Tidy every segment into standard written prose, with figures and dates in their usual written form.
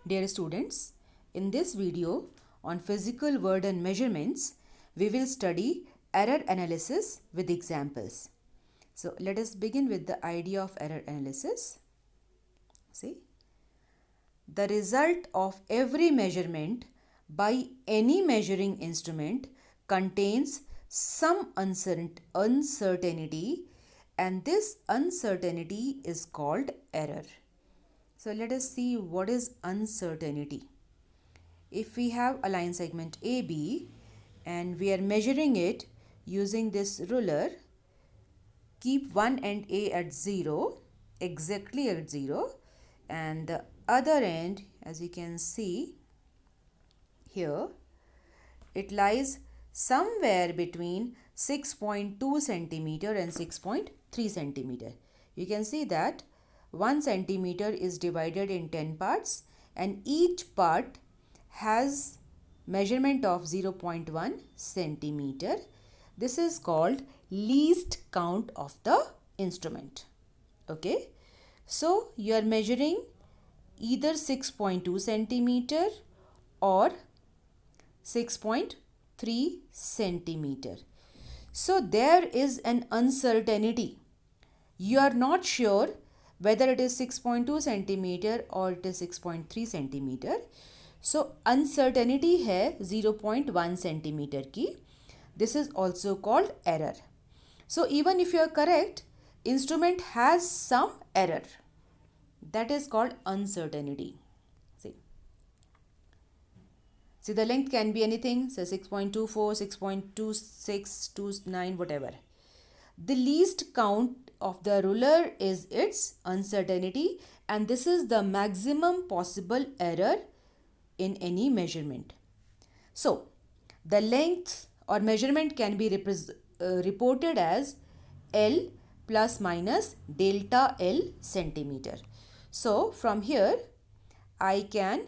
Dear students, in this video on physical word and measurements, we will study error analysis with examples. So let us begin with the idea of error analysis. See, the result of every measurement by any measuring instrument contains some uncertainty, and this uncertainty is called error. So let us see what is uncertainty. If we have a line segment AB and we are measuring it using this ruler, keep one end A at 0, exactly at 0, and the other end, as you can see here, it lies somewhere between 6.2 centimeter and 6.3 centimeter. You can see that 1 centimeter is divided in 10 parts and each part has measurement of 0.1 centimeter. This is called least count of the instrument. Okay, so you are measuring either 6.2 centimeter or 6.3 centimeter. So there is an uncertainty. You are not sure whether it is 6.2 centimeter or it is 6.3 centimeter. So uncertainty है 0.1 centimeter की. This is also called error. So even if you are correct, instrument has some error. That is called uncertainty. See, the length can be anything, say 6.24, 6.26, 29, whatever. The least count of the ruler is its uncertainty, and this is the maximum possible error in any measurement. So, the length or measurement can be reported as L plus minus delta L centimeter. So, from here, I can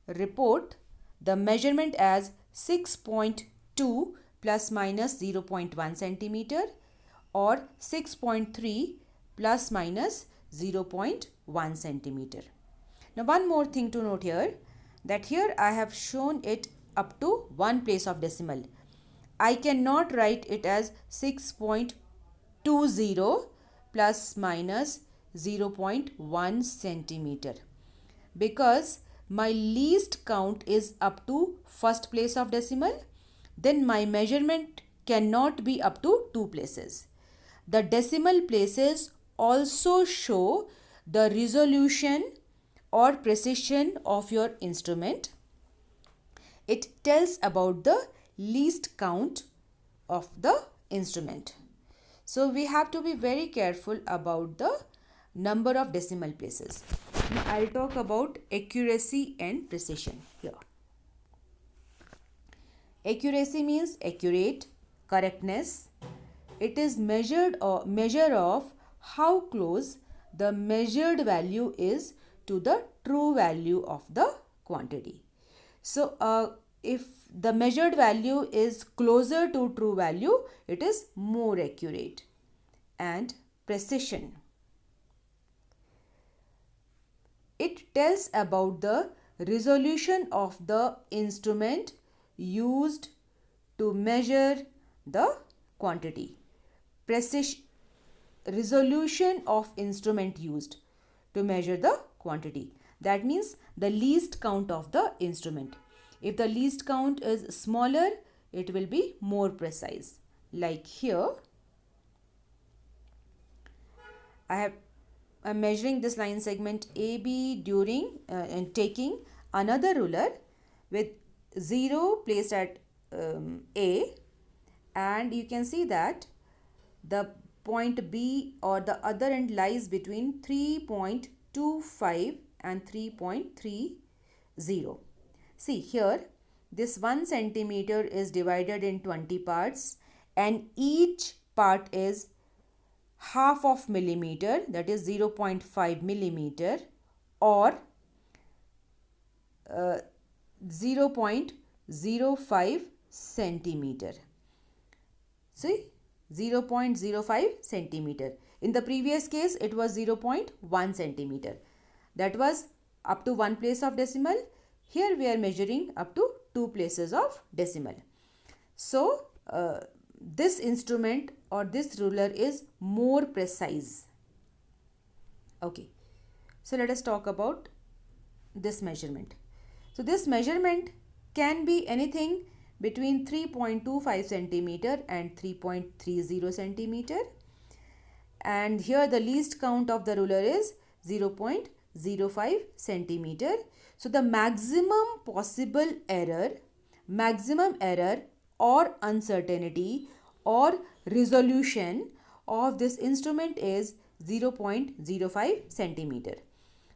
report the measurement as 6.2 plus minus 0.1 centimeter or 6.3 plus minus 0.1 centimeter. Now one more thing to note here, that here I have shown it up to one place of decimal. I cannot write it as 6.20 plus minus 0.1 centimeter because my least count is up to first place of decimal, then my measurement cannot be up to two places. The decimal places also show the resolution or precision of your instrument. It tells about the least count of the instrument. So we have to be very careful about the number of decimal places. Now I'll talk about accuracy and precision here. Accuracy means accurate, correctness. It is measure of how close the measured value is to the true value of the quantity. So if the measured value is closer to true value, it is more accurate. And precision, it tells about the resolution of the instrument used to measure the quantity. Resolution of instrument used to measure the quantity. That means the least count of the instrument. If the least count is smaller, it will be more precise. Like here, I'm measuring this line segment AB during and taking another ruler with 0 placed at A, and you can see that the point B or the other end lies between 3.25 and 3.30. See here, this 1 centimeter is divided in 20 parts and each part is half of millimeter, that is 0.5 millimeter or 0.05 centimeter. See, 0.05 centimeter. In the previous case, it was 0.1 centimeter. That was up to 1 place of decimal. Here we are measuring up to 2 places of decimal. So this instrument or this ruler is more precise. Okay, so let us talk about this measurement. So this measurement can be anything between 3.25 centimeter and 3.30 centimeter, and here the least count of the ruler is 0.05 centimeter. So the maximum possible error, or uncertainty or resolution of this instrument is 0.05 centimeter.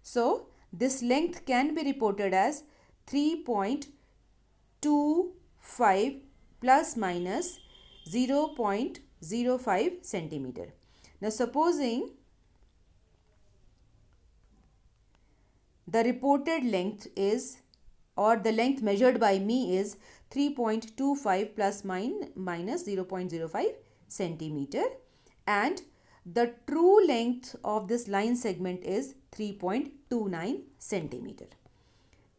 So this length can be reported as 3.25 plus minus 0.05 centimeter. Now supposing the reported length is, or the length measured by me is 3.25 plus minus 0.05 centimeter, and the true length of this line segment is 3.29 centimeter.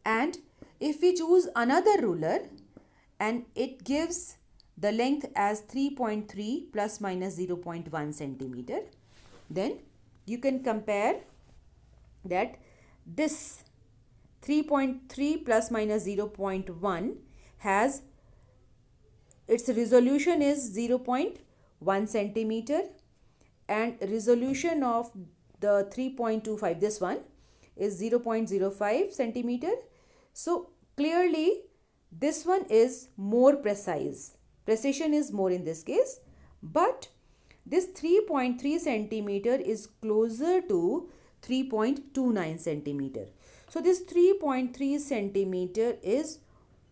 And if we choose another ruler and it gives the length as 3.3 plus minus 0.1 centimeter, then you can compare that this 3.3 plus minus 0.1 has, its resolution is 0.1 centimeter, and resolution of the 3.25, this one, is 0.05 centimeter. So clearly this one is more precise. Precision is more in this case, but this 3.3 centimeter is closer to 3.29 centimeter. So this 3.3 centimeter is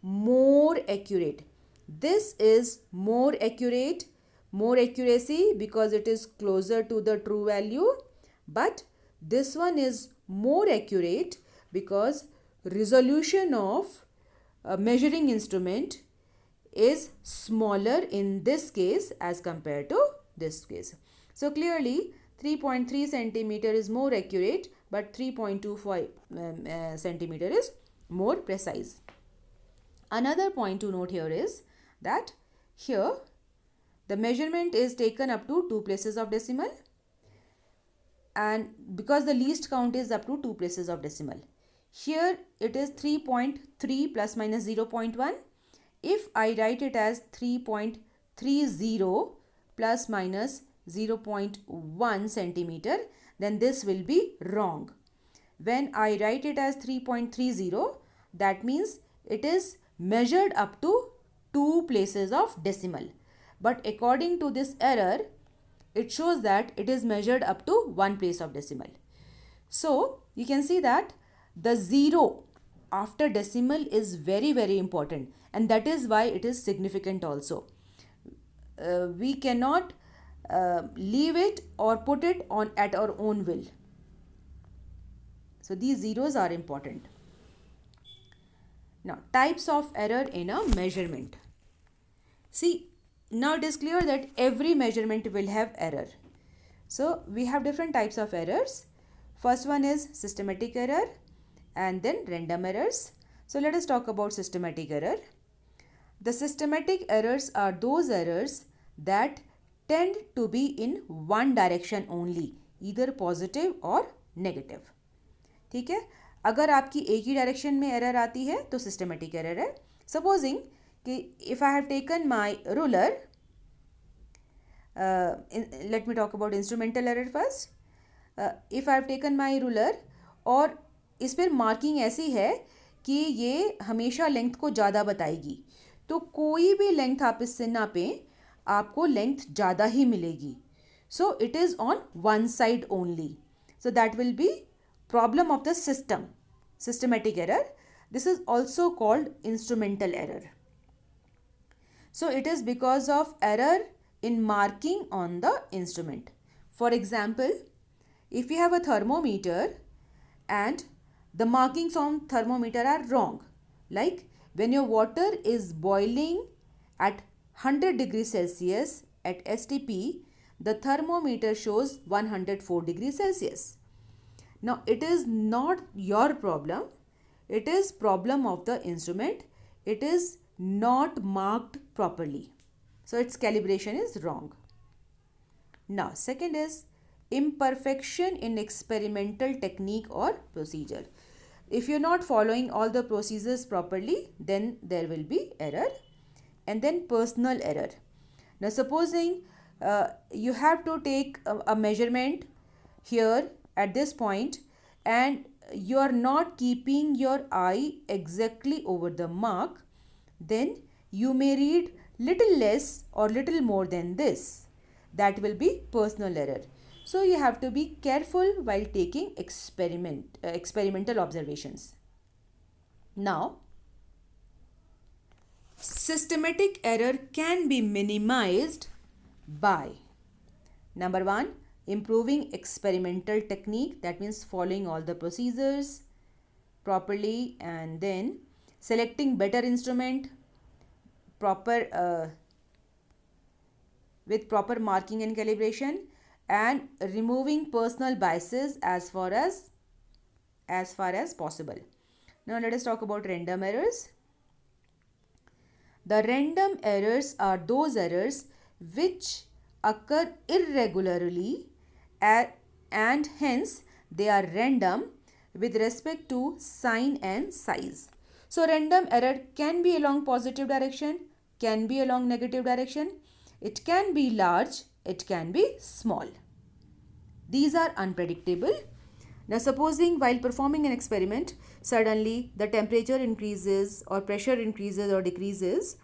more accurate. This is more accurate, more accuracy because it is closer to the true value, but this one is more accurate because resolution of a measuring instrument is smaller in this case as compared to this case. So clearly 3.3 centimeter is more accurate, but 3.25 centimeter is more precise. Another point to note here is that here the measurement is taken up to 2 places of decimal, and because the least count is up to 2 places of decimal. Here it is 3.3 plus minus 0.1. If I write it as 3.30 plus minus 0.1 centimeter, then this will be wrong. When I write it as 3.30, that means it is measured up to 2 places of decimal. But according to this error, it shows that it is measured up to 1 place of decimal. So you can see that the 0 after decimal is very, very important, and that is why it is significant also. We cannot leave it or put it on at our own will. So these zeros are important. Now, types of error in a measurement. See, now it is clear that every measurement will have error. So we have different types of errors. First one is systematic error and then random errors. So let us talk about systematic error. The systematic errors are those errors that tend to be in one direction only, either positive or negative. ठीक है, अगर आपकी एक ही direction में error आती है तो systematic error है. सपोजिंग कि if I have taken my ruler, let me talk about instrumental error first. If I have taken my ruler और इस पर मार्किंग ऐसी है कि ये हमेशा लेंथ को ज़्यादा बताएगी, तो कोई भी लेंथ आप इससे नापें आपको लेंथ ज़्यादा ही मिलेगी. So it is on one side only. So that will be problem of the systematic error. This is also called instrumental error. So it is because of error in marking on the instrument. For example, if you have a thermometer and the markings on thermometer are wrong, like when your water is boiling at 100 degrees Celsius at STP, the thermometer shows 104 degrees Celsius. Now it is not your problem, it is problem of the instrument. It is not marked properly, so its calibration is wrong. Now second is imperfection in experimental technique or procedure. If you're not following all the procedures properly, then there will be error. And then personal error. Now supposing you have to take a measurement here at this point, and you are not keeping your eye exactly over the mark, then you may read little less or little more than this. That will be personal error. So you have to be careful while taking experimental observations. Now systematic error can be minimized by number 1, improving experimental technique, that means following all the procedures properly, and then selecting better instrument with proper marking and calibration, and removing personal biases as far as possible. Now let us talk about random errors. The random errors are those errors which occur irregularly and hence they are random with respect to sign and size. So random error can be along positive direction, can be along negative direction, it can be large, it can be small. These are unpredictable. Now supposing while performing an experiment, suddenly the temperature increases or pressure increases or decreases,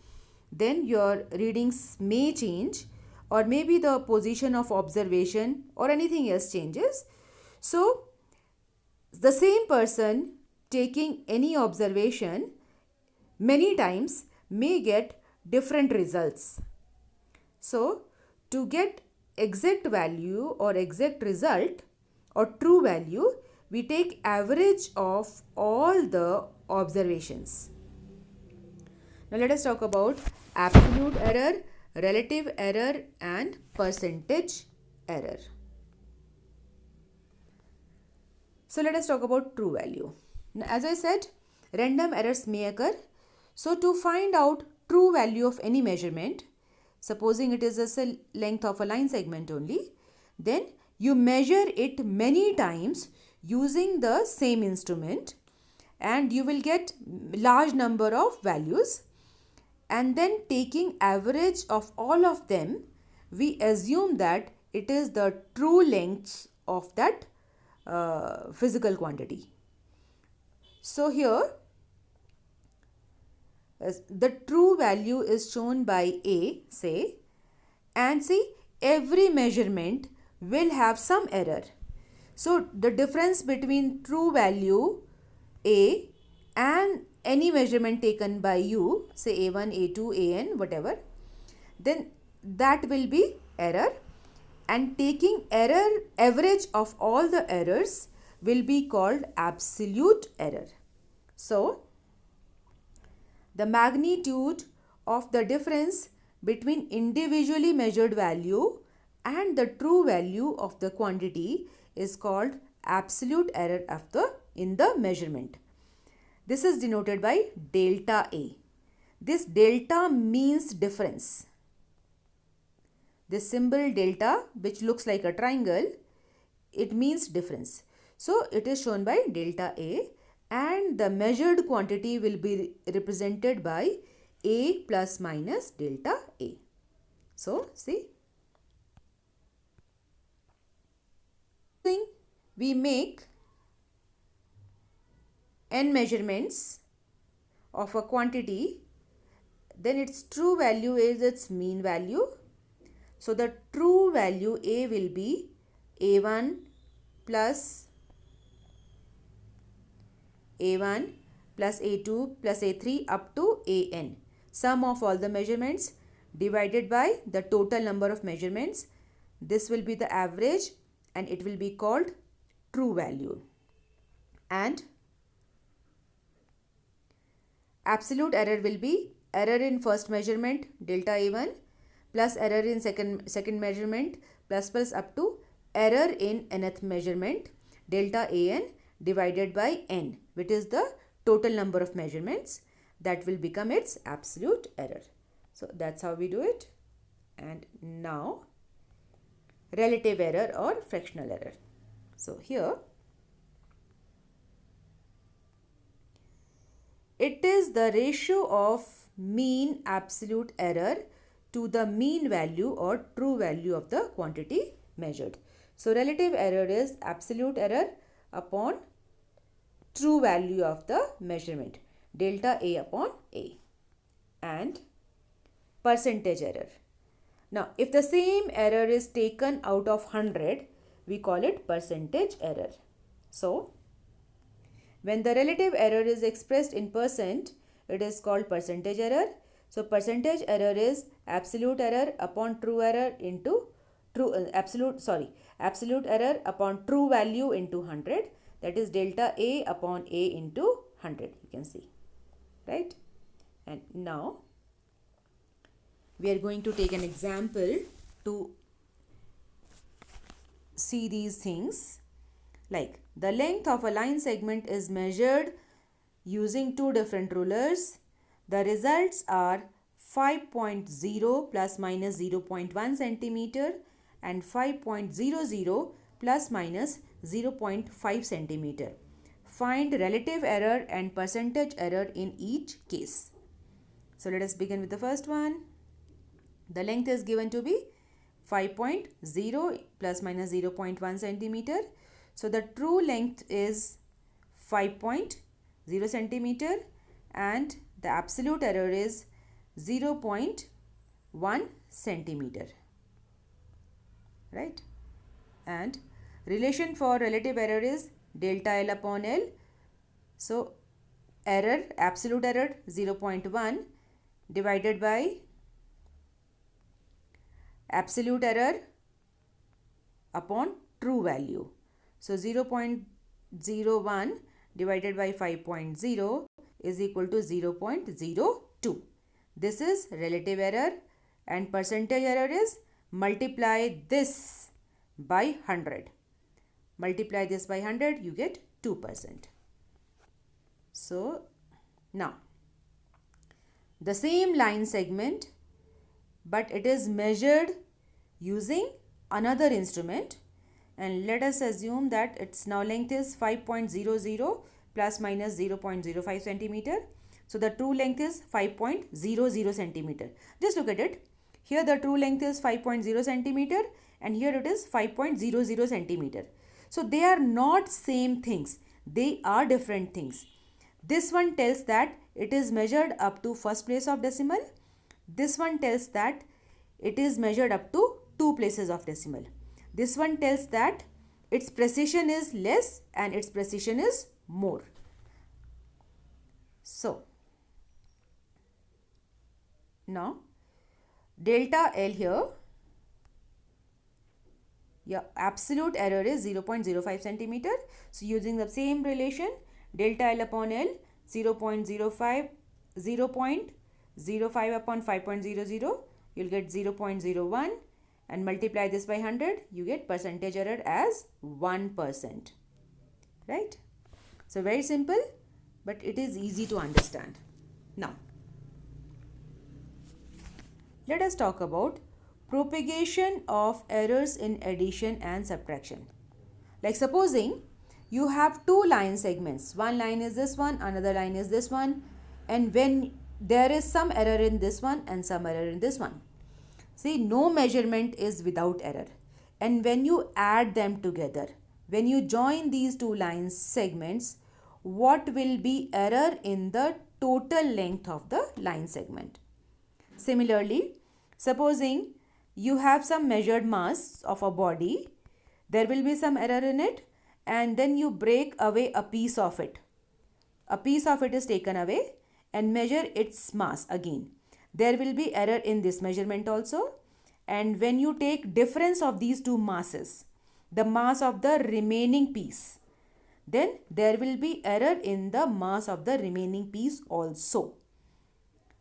then your readings may change, or maybe the position of observation or anything else changes. So the same person taking any observation many times may get different results. So to get exact value or exact result or true value, we take average of all the observations. Now let us talk about absolute error, relative error, and percentage error. So let us talk about true value. Now, as I said, random errors may occur. So to find out true value of any measurement, supposing it is a length of a line segment only, then you measure it many times using the same instrument, and you will get large number of values, and then taking average of all of them, we assume that it is the true length of that physical quantity. So here the true value is shown by A, say, and see every measurement will have some error. So the difference between true value A and any measurement taken by you, say A1, A2, AN, whatever, then that will be error, and taking error average of all the errors will be called absolute error. So the magnitude of the difference between individually measured value and the true value of the quantity is called absolute error in the measurement. This is denoted by delta A. This delta means difference. This symbol delta, which looks like a triangle, it means difference. So it is shown by delta A, and the measured quantity will be represented by A plus minus delta A. So see, we make n measurements of a quantity, then its true value is its mean value. So the true value A will be A1 plus A1 plus A2 plus A3 up to AN. Sum of all the measurements divided by the total number of measurements. This will be the average, and it will be called true value. And absolute error will be error in first measurement delta A1 plus error in second measurement plus up to error in nth measurement delta AN divided by N, which is the total number of measurements. That will become its absolute error. So that's how we do it. And now relative error or fractional error. So here it is the ratio of mean absolute error to the mean value or true value of the quantity measured. So relative error is absolute error upon true value of the measurement, delta A upon A. And percentage error. Now, if the same error is taken out of 100, we call it percentage error. So, when the relative error is expressed in percent, it is called percentage error. So, percentage error is absolute error upon true error into absolute error upon true value into 100. That is delta A upon A into 100. You can see, right? And now we are going to take an example to see these things. Like the length of a line segment is measured using two different rulers. The results are 5.0 plus minus 0.1 centimeter and 5.00 plus minus 0.5 centimeter. Find relative error and percentage error in each case. So let us begin with the first one. The length is given to be 5.0 plus minus 0.1 centimeter. So the true length is 5.0 centimeter and the absolute error is 0.1 centimeter. Right? And relation for relative error is delta L upon L. So error, absolute error 0.1 divided by absolute error upon true value. So 0.01 divided by 5.0 is equal to 0.02. This is relative error, and percentage error is multiply this by 100. Multiply this by 100, you get 2%. So now the same line segment, but it is measured using another instrument, and let us assume that its now length is 5.00 plus minus 0.05 centimeter. So the true length is 5.00 centimeter. Just look at it. Here the true length is 5.0 centimeter and here it is 5.00 centimeter. So they are not same things. They are different things. This one tells that it is measured up to first place of decimal. This one tells that it is measured up to 2 places of decimal. This one tells that its precision is less and its precision is more. So now delta L here, your absolute error is 0.05 centimeter. So using the same relation, delta L upon L 0.05 upon 5.00, you'll get 0.01, and multiply this by 100, you get percentage error as 1%. Right? So very simple, but it is easy to understand. Now let us talk about propagation of errors in addition and subtraction. Like supposing you have two line segments. One line is this one, another line is this one, and when there is some error in this one and some error in this one. See, no measurement is without error. And when you add them together, when you join these two line segments, what will be error in the total length of the line segment? Similarly, supposing you have some measured mass of a body, there will be some error in it, and then you break away a piece of it. A piece of it is taken away and measure its mass again. There will be error in this measurement also. And when you take difference of these two masses, the mass of the remaining piece, then there will be error in the mass of the remaining piece also.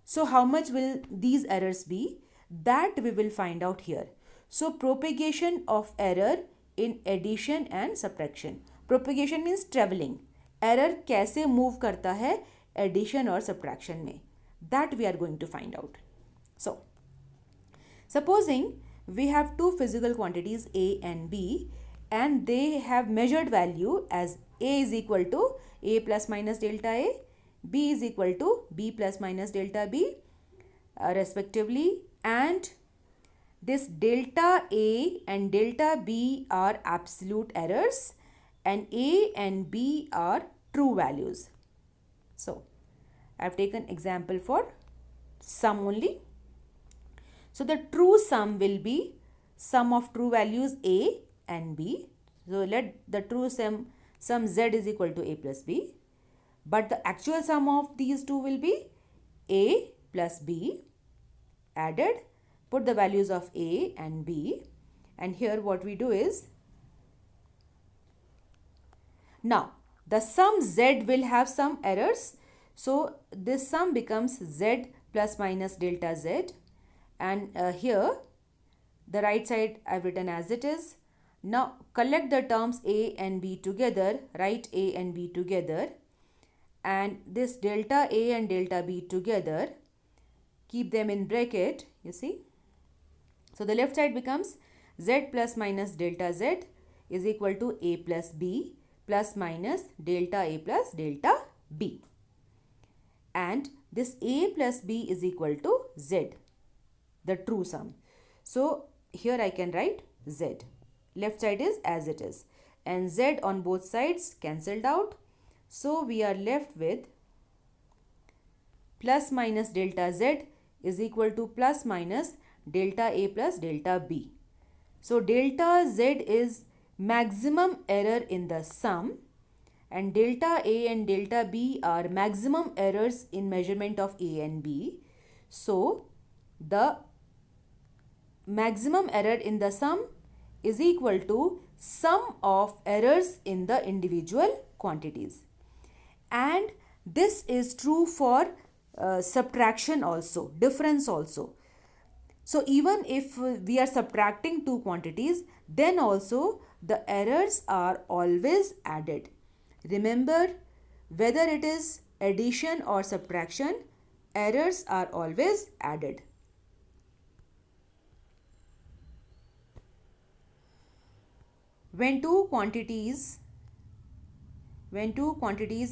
So how much will these errors be? That we will find out here. So propagation of error in addition and subtraction. Propagation means travelling. Error कैसे move करता है addition और subtraction में, that we are going to find out. So supposing we have two physical quantities A and B, and they have measured value as A is equal to A plus minus delta A, B is equal to B plus minus delta B, respectively, and this delta A and delta B are absolute errors and A and B are true values. So I have taken example for sum only. So the true sum will be sum of true values A and B. So let the true sum Z is equal to A plus B. But the actual sum of these two will be A plus B added. Put the values of A and B. And here what we do is, now the sum Z will have some errors. So this sum becomes Z plus minus delta Z. And here the right side I have written as it is. Now collect the terms A and B together, write A and B together, and this delta A and delta B together, keep them in bracket, you see. So the left side becomes Z plus minus delta Z is equal to A plus B plus minus delta A plus delta B, and this A plus B is equal to Z, the true sum. So here I can write Z. Left side is as it is, and Z on both sides cancelled out. So we are left with plus minus delta Z is equal to plus minus delta A plus delta B. So delta Z is maximum error in the sum, and delta A and delta B are maximum errors in measurement of A and B. So the maximum error in the sum is equal to sum of errors in the individual quantities. And this is true for subtraction also, difference also. So even if we are subtracting two quantities, then also the errors are always added. Remember, whether it is addition or subtraction, errors are always added. When two quantities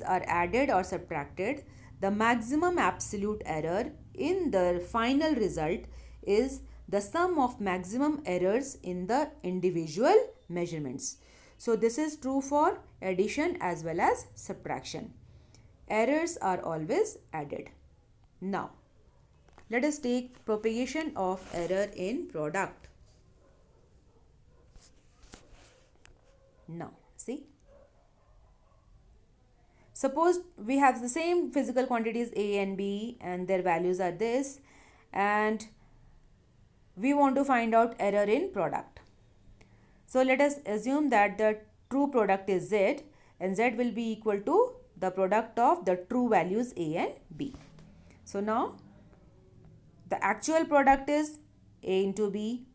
are added or subtracted, the maximum absolute error in the final result is the sum of maximum errors in the individual measurements. So this is true for addition as well as subtraction. Errors are always added. Now, let us take propagation of error in product. Now, see, suppose we have the same physical quantities A and B and their values are this, and we want to find out error in product. So let us assume that the true product is Z, and Z will be equal to the product of the true values A and B. So now the actual product is A into B.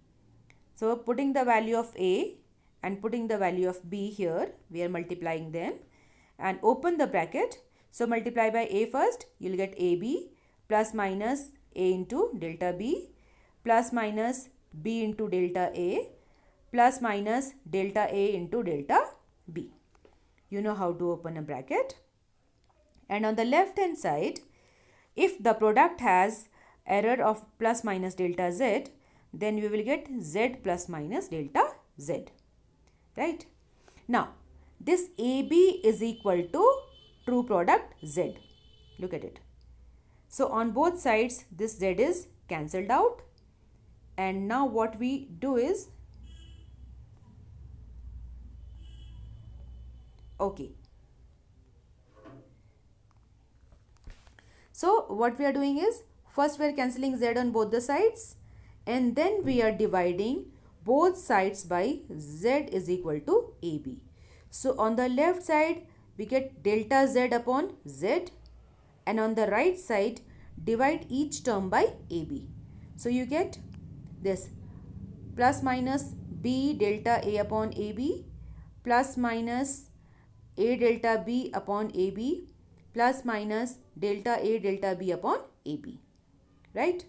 So putting the value of A and putting the value of B here, we are multiplying them, and open the bracket. So multiply by A first, you will get AB plus minus A into delta B plus minus B into delta A plus minus delta A into delta B. You know how to open a bracket. And on the left hand side, if the product has error of plus minus delta Z, then we will get Z plus minus delta Z. Right? Now, this AB is equal to true product Z. Look at it. So on both sides, this Z is cancelled out. And now what we do is, okay. So what we are doing is, first we are cancelling Z on both the sides, and then we are dividing both sides by Z is equal to AB. So on the left side, we get delta Z upon Z, and on the right side, divide each term by AB. So you get this plus minus B delta A upon AB plus minus A delta B upon AB plus minus delta A delta B upon AB, right?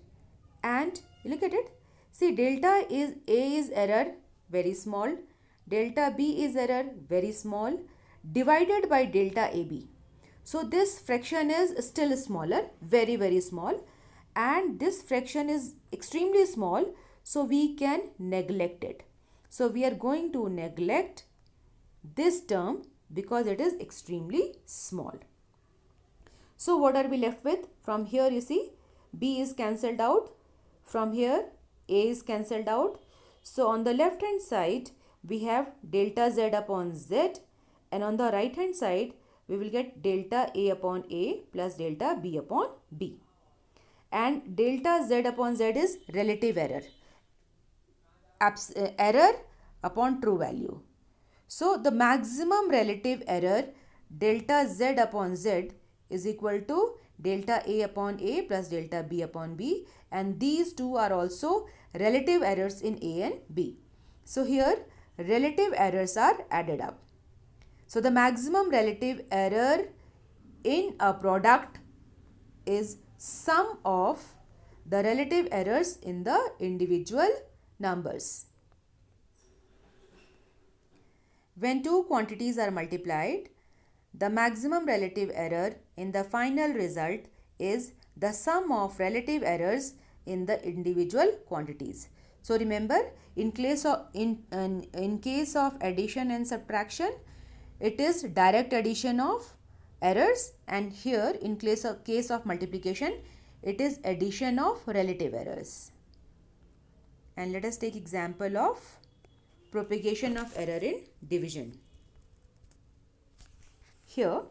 And look at it. See, delta is A is error very small, delta B is error very small, divided by delta AB. So this fraction is still smaller, very small, and this fraction is extremely small, so we can neglect it. So we are going to neglect this term because it is extremely small. So what are we left with? From here you see B is cancelled out. From here A is cancelled out. So on the left hand side we have delta Z upon Z, and on the right hand side we will get delta A upon A plus delta B upon B. And delta Z upon Z is relative error. Error upon true value. So the maximum relative error delta Z upon Z is equal to delta A upon A plus delta B upon B, and these two are also relative errors in A and B. So here relative errors are added up. So the maximum relative error in a product is sum of the relative errors in the individual numbers. When two quantities are multiplied, the maximum relative error in the final result is the sum of relative errors in the individual quantities. So remember, in case of addition and subtraction, it is direct addition of errors, and here in case of multiplication, it is addition of relative errors. And let us take example of propagation of error in division. Here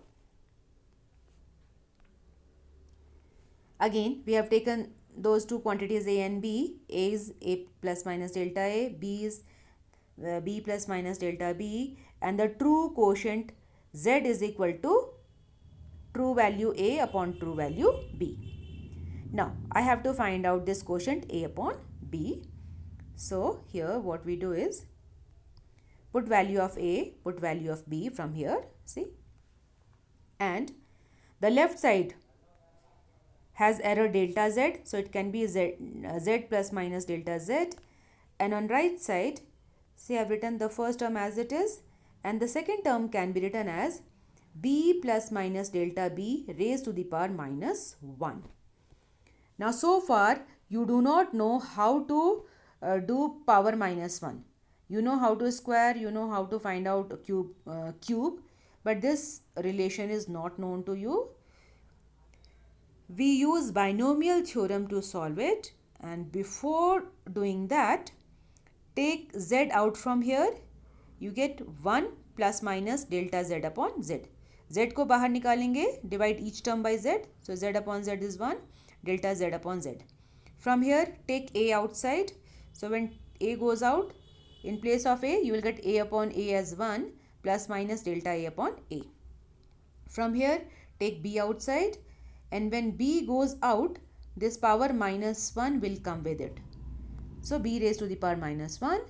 again we have taken those two quantities A and B. A is A plus minus delta A, B is B plus minus delta B, and the true quotient Z is equal to true value A upon true value B. Now I have to find out this quotient A upon B. So here what we do is put value of A, put value of B from here, see, and the left side has error delta Z, so it can be Z plus minus delta Z, and on right side, see, I have written the first term as it is, and the second term can be written as B plus minus delta B raised to the power minus 1. Now so far you do not know how to do power minus 1. You know how to square, you know how to find out cube, but this relation is not known to you. We use binomial theorem to solve it, and before doing that, take Z out from here. You get 1 plus minus delta Z upon Z. Z को बाहर निकालेंगे, divide each term by Z. So Z upon Z is 1, delta Z upon Z. From here, take A outside. So when A goes out, in place of A, you will get A upon A as 1 plus minus delta A upon A. From here, take B outside, and when B goes out, this power minus 1 will come with it. So B raised to the power minus 1,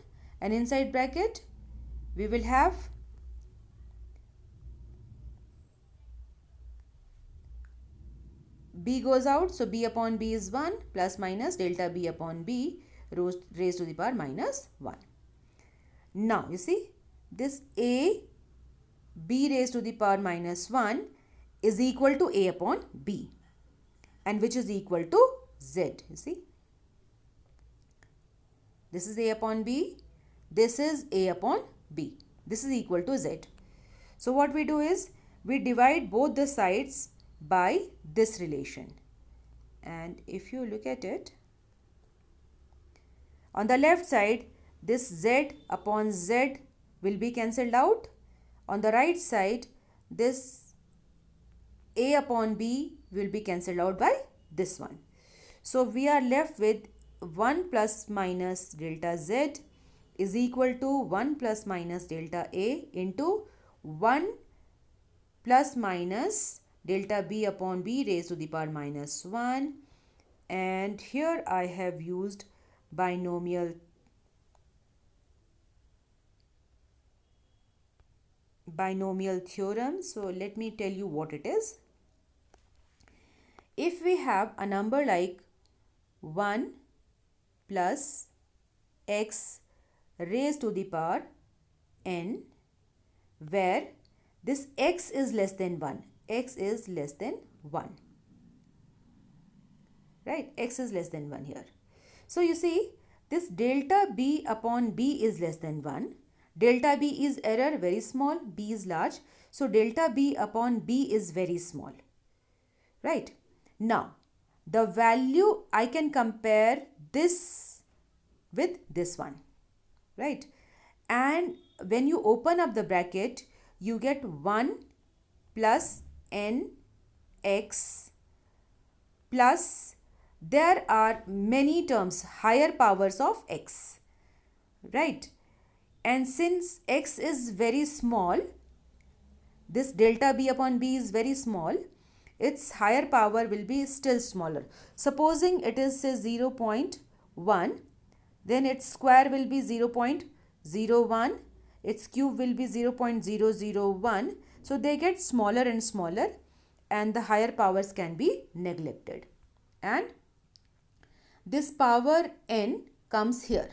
and inside bracket, we will have B goes out, so B upon B is 1 plus minus delta B upon B raised to the power minus 1. Now you see, this A B raised to the power minus 1 is equal to A upon B, and which is equal to Z. You see, this is A upon B, this is A upon B, this is equal to Z. So what we do is we divide both the sides by this relation, and if you look at it, on the left side this Z upon Z will be cancelled out. On the right side, this A upon B will be cancelled out by this one. So we are left with 1 plus minus delta Z is equal to 1 plus minus delta A into 1 plus minus delta B upon B raised to the power minus 1. And here I have used binomial theorem. So let me tell you what it is. If we have a number like 1 plus x raised to the power n, where this x is less than 1, x is less than 1, right? X is less than 1 here. So you see, this delta b upon b is less than 1. Delta b is error, very small, b is large. So delta b upon b is very small, right? Now, the value I can compare this with this one, right? And when you open up the bracket, you get 1 plus n x plus, there are many terms, higher powers of x, right? And since x is very small, this delta b upon b is very small, its higher power will be still smaller. Supposing it is say 0.1, then its square will be 0.01, its cube will be 0.001. So they get smaller and smaller, and the higher powers can be neglected. And this power n comes here.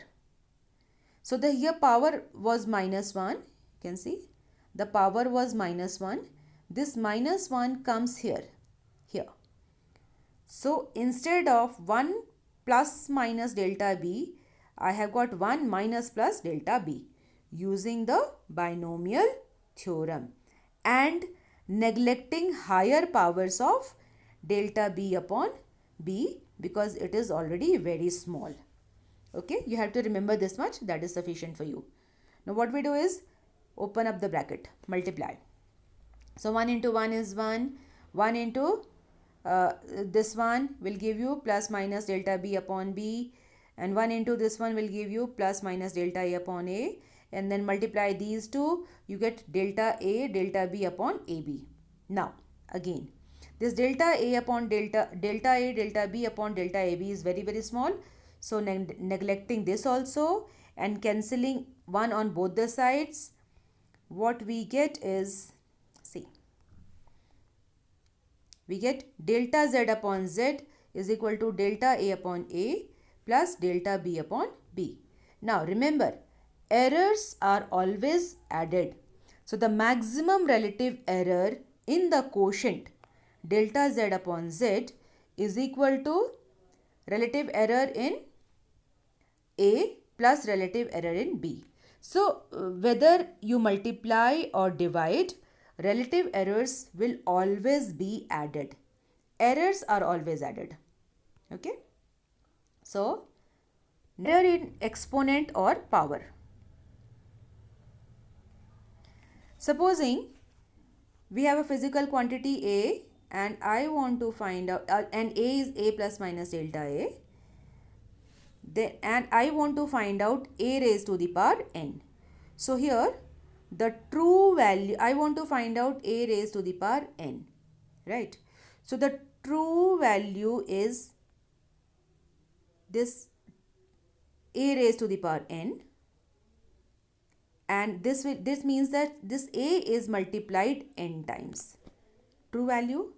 So the here power was minus 1. You can see the power was minus 1. This minus 1 comes here. So instead of 1 plus minus delta b, I have got 1 minus plus delta b using the binomial theorem and neglecting higher powers of delta b upon b because it is already very small. Okay, you have to remember this much, that is sufficient for you. Now what we do is open up the bracket, multiply. So 1 into 1 is 1, 1 into this one will give you plus minus delta b upon b, and 1 into this one will give you plus minus delta a upon a, and then multiply these two, you get delta a delta b upon ab. Now again, this delta a upon delta a delta b upon delta ab is very very small, so neglecting this also and cancelling 1 on both the sides, what we get is, see, we get delta z upon z is equal to delta a upon a plus delta b upon b. Now remember, errors are always added. So the maximum relative error in the quotient delta z upon z is equal to relative error in a plus relative error in b. So whether you multiply or divide, relative errors will always be added. Errors are always added. Okay. So error in exponent or power. Supposing we have a physical quantity a and I want to find out and a is a plus minus delta a. And I want to find out a raised to the power n. So here the true value, I want to find out a raised to the power n, right? So the true value is this a raised to the power n, and this means that this a is multiplied n times. True value.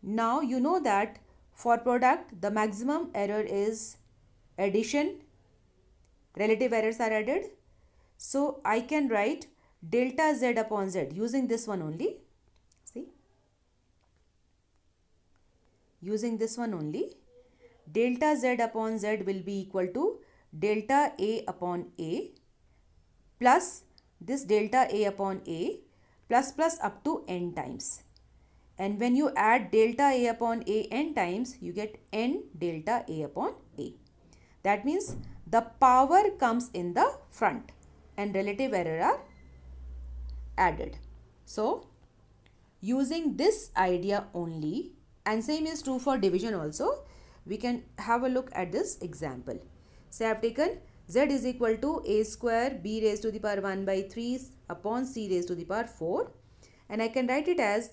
Now you know that for product the maximum error is addition, relative errors are added. So I can write delta z upon z using this one only. See, using this one only, delta z upon z will be equal to delta a upon a plus this delta a upon a plus plus up to n times. And when you add delta a upon a n times, you get n delta a upon a. That means the power comes in the front and relative error are added. So using this idea only, and same is true for division also, we can have a look at this example. Say I have taken z is equal to a square b raised to the power 1 by 3 upon c raised to the power 4, and I can write it as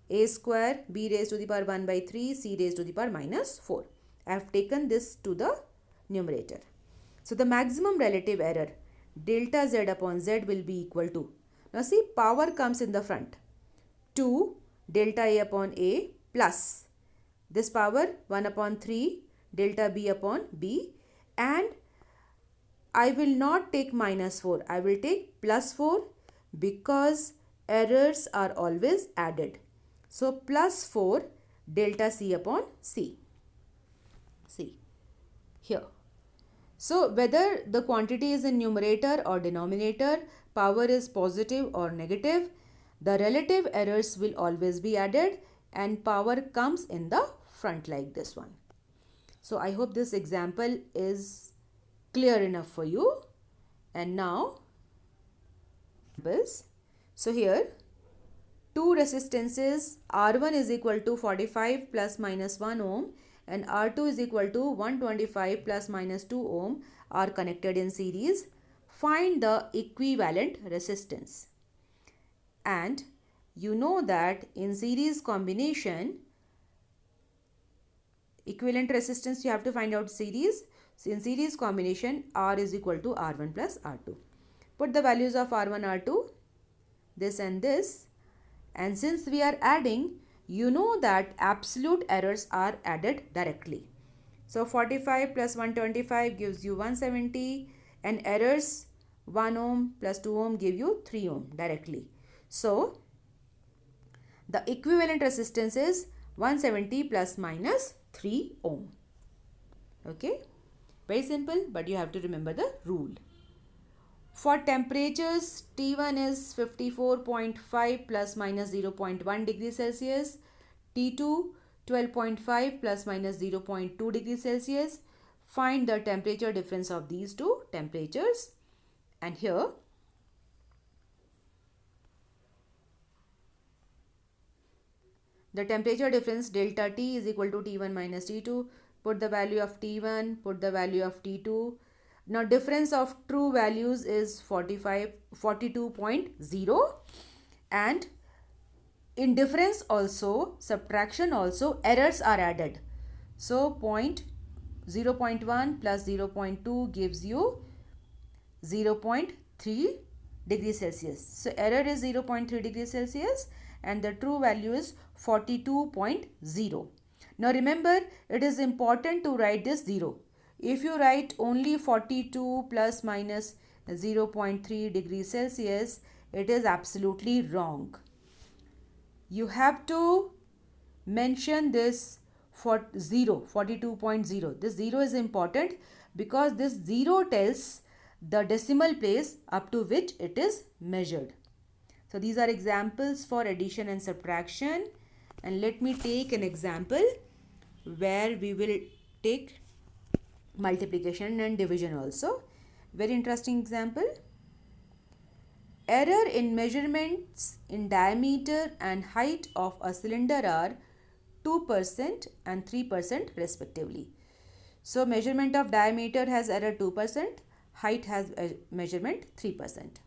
a square b raised to the power 1 by 3 c raised to the power minus 4. I have taken this to the numerator. So the maximum relative error delta z upon z will be equal to, Now see, power comes in the front. 2 delta A upon A plus this power 1 upon 3 delta B upon B, and I will not take minus 4. I will take plus 4 because errors are always added. So plus 4 delta C upon C. See here. So whether the quantity is in numerator or denominator, power is positive or negative, the relative errors will always be added and power comes in the front like this one. So I hope this example is clear enough for you. And now, so here two resistances R1 is equal to 45 plus minus 1 ohm and R2 is equal to 125 plus minus 2 ohm are connected in series. Find the equivalent resistance. And you know that in series combination, equivalent resistance you have to find out series. So in series combination, R is equal to R1 plus R2. Put the values of R1, R2, this and this. And since we are adding, you know that absolute errors are added directly. So 45 plus 125 gives you 170 and errors 1 ohm plus 2 ohm give you 3 ohm directly. So the equivalent resistance is 170 plus minus 3 ohm. Okay, very simple, but you have to remember the rule. For temperatures, T1 is 54.5 plus minus 0.1 degrees Celsius, T2 12.5 plus minus 0.2 degrees Celsius. Find the temperature difference of these two temperatures. And here, the temperature difference delta T is equal to T1 minus T2. Put the value of T1, put the value of T2. Now difference of true values is 42.0, and in difference also, subtraction also, errors are added. So 0.1 plus 0.2 gives you 0.3 degrees Celsius. So error is 0.3 degrees Celsius and the true value is 42.0. Now remember, it is important to write this 0. If you write only 42 plus minus 0.3 degrees Celsius, it is absolutely wrong. You have to mention this for 0, 42.0. This 0 is important because this 0 tells the decimal place up to which it is measured. So these are examples for addition and subtraction. And let me take an example where we will take multiplication and division also. Very interesting example. Error in measurements in diameter and height of a cylinder are 2% and 3% respectively. So measurement of diameter has error 2%, height has measurement 3%.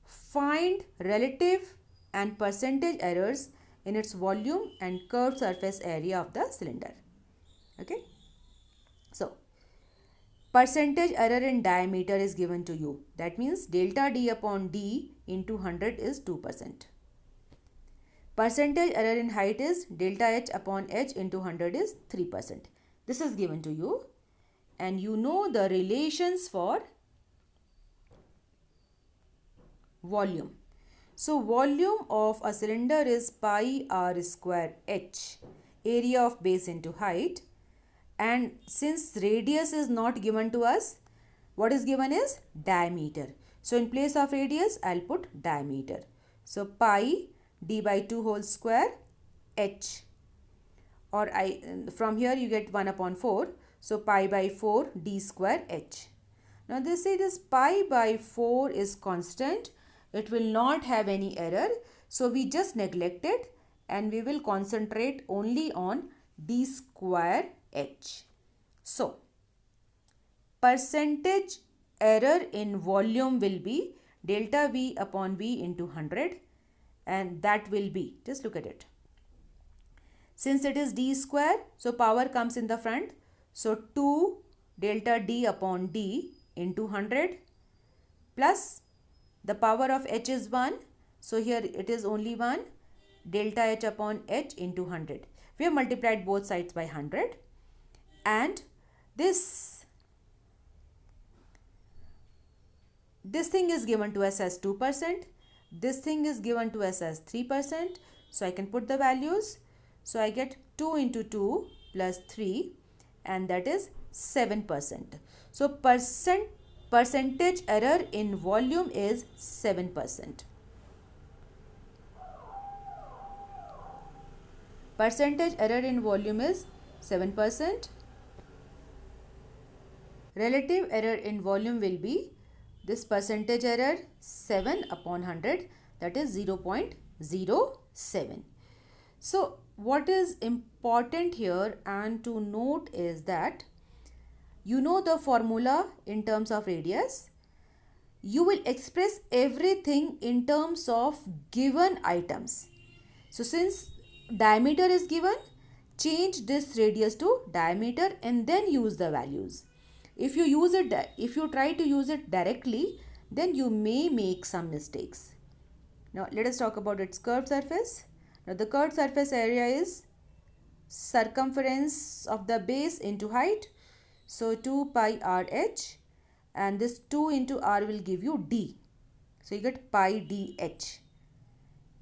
Find relative and percentage errors in its volume and curved surface area of the cylinder. Okay. So percentage error in diameter is given to you. That means delta D upon D into 100 is 2%. Percentage error in height is delta H upon H into 100 is 3%. This is given to you. And you know the relations for volume. So volume of a cylinder is pi r square H, area of base into height. And since radius is not given to us, what is given is diameter. So in place of radius, I'll put diameter. So pi d by 2 whole square H, or from here you get 1 upon 4. So pi by 4 d square H. Now they say this pi by 4 is constant. It will not have any error. So we just neglect it and we will concentrate only on d square H. So percentage error in volume will be delta V upon V into 100, and that will be, just look at it. Since it is d square, so power comes in the front. So 2 delta D upon D into 100 plus the power of H is 1. So here it is only 1 delta h upon h into 100. We have multiplied both sides by 100, and this thing is given to us as 2%. This thing is given to us as 3%. So I can put the values. So I get 2 into 2 plus 3, and that is 7%. So percentage error in volume is 7%. Percentage error in volume is 7%. Relative error in volume will be this percentage error 7 upon 100, that is 0.07. So what is important here and to note is that you know the formula in terms of radius. You will express everything in terms of given items. So since diameter is given, change this radius to diameter and then use the values. If you try to use it directly, then you may make some mistakes. Now let us talk about its curved surface. Now the curved surface area is circumference of the base into height. So 2 pi r h, and this 2 into r will give you d. So you get pi dh,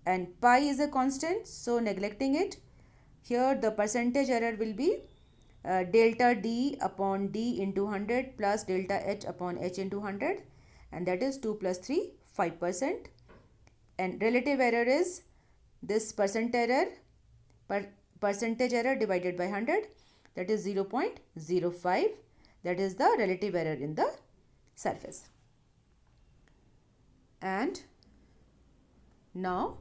and pi is a constant, so neglecting it, here the percentage error will be delta d upon d into 100 plus delta h upon h into 100, and that is 2 plus 3, 5%. And relative error is this percentage error divided by 100, that is 0.05. That is the relative error in the surface. And now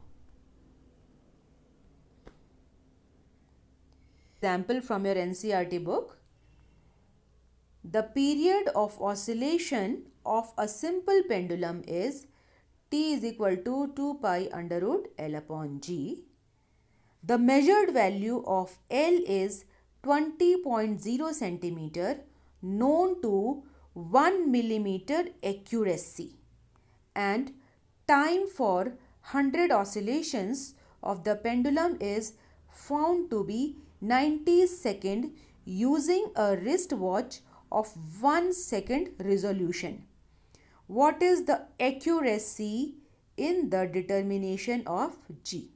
example from your NCERT book. The period of oscillation of a simple pendulum is T is equal to 2 pi under root L upon G. The measured value of L is 20.0 centimeter, known to 1 millimeter accuracy, and time for 100 oscillations of the pendulum is found to be 90 seconds using a wristwatch of 1 second resolution. What is the accuracy in the determination of G?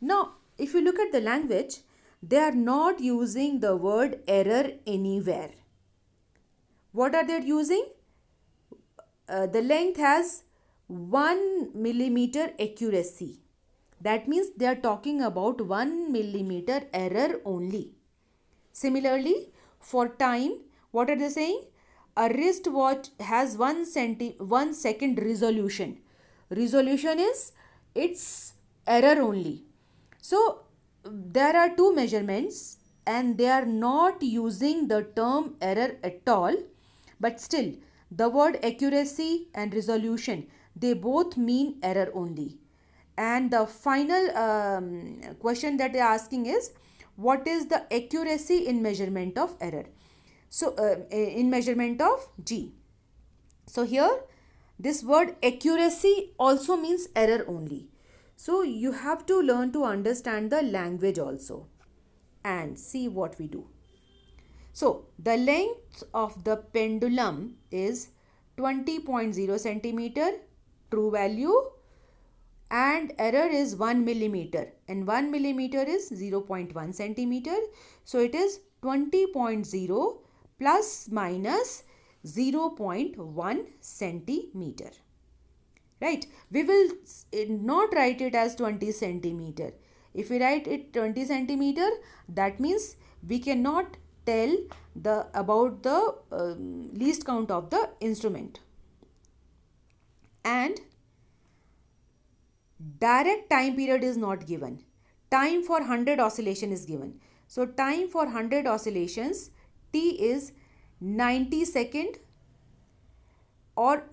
Now, if you look at the language, they are not using the word error anywhere. What are they using? The length has 1 millimeter accuracy. That means they are talking about 1 millimeter error only. Similarly, for time, what are they saying? A wristwatch has 1 second resolution. Resolution is its error only. So there are two measurements and they are not using the term error at all, but still the word accuracy and resolution, they both mean error only. And the final question that they are asking is, what is the accuracy in measurement of error? So in measurement of G. So here this word accuracy also means error only. So you have to learn to understand the language also and see what we do. So the length of the pendulum is 20.0 centimeter, true value, and error is 1 millimeter, and 1 millimeter is 0.1 centimeter. So it is 20.0 plus minus 0.1 centimeter. Right? We will not write it as 20 centimeter. If we write it 20 centimeter, that means we cannot tell about the least count of the instrument. And direct time period is not given. Time for 100 oscillation is given. So time for 100 oscillations, T is 90 second, or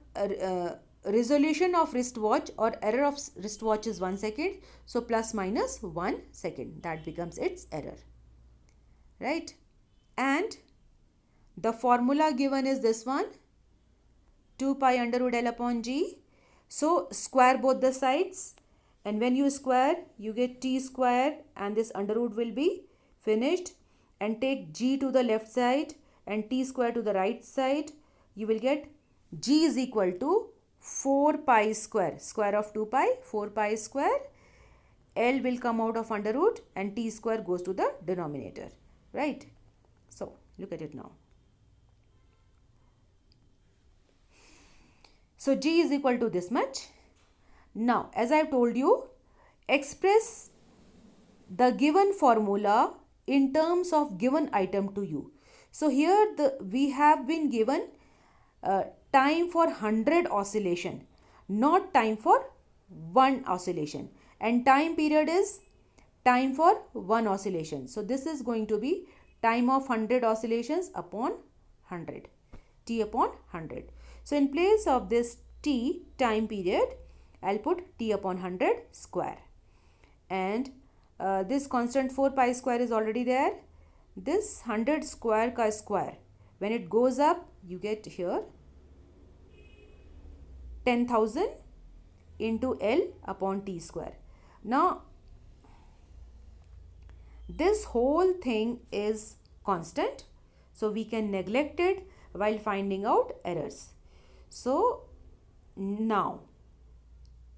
resolution of wristwatch or error of wristwatch is 1 second. So plus minus 1 second, that becomes its error. Right? And the formula given is this one, 2 pi under root L upon G. So square both the sides, and when you square you get t square, and this under root will be finished, and take g to the left side and t square to the right side. You will get g is equal to 4 pi square, square of 2 pi, 4 pi square. L will come out of under root and t square goes to the denominator, right? So look at it now. So g is equal to this much. Now, as I have told you, express the given formula in terms of given item to you. So here we have been given time for 100 oscillation, not time for one oscillation, and time period is time for one oscillation. So this is going to be time of 100 oscillations upon 100, t upon 100. So in place of this t time period, I'll put t upon 100 square, and this constant 4 pi square is already there. This 100 square ka square, when it goes up, you get here 10,000 into L upon t square. Now this whole thing is constant, so we can neglect it while finding out errors. So now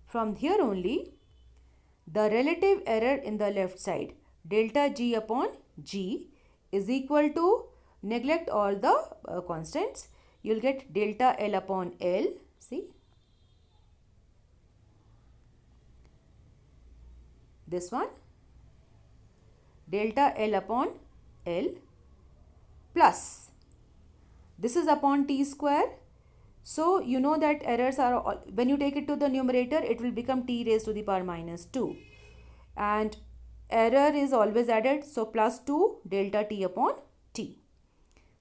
from here only, the relative error in the left side, delta g upon g, is equal to, neglect all the constants, you will get delta L upon L. See, this one, delta L upon L, plus this is upon t square. So you know that errors are, when you take it to the numerator, it will become t raised to the power minus 2, and error is always added, so plus 2 delta t upon t.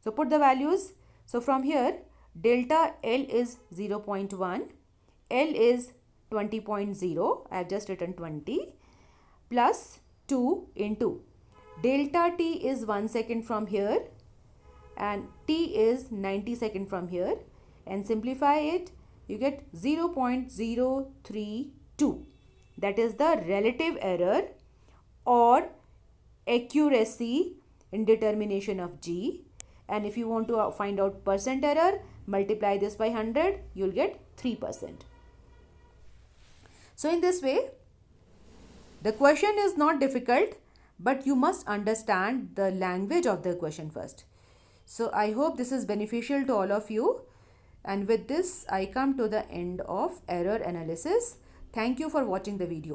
So put the values. So from here, delta L is 0.1, L is 20.0, I have just written 20, plus 2 into delta t is 1 second from here and t is 90 second from here, and simplify it, you get 0.032. That is the relative error or accuracy in determination of g. And if you want to find out percent error, multiply this by 100, you will get 3%. So in this way, the question is not difficult, but you must understand the language of the question first. So I hope this is beneficial to all of you. And with this, I come to the end of error analysis. Thank you for watching the video.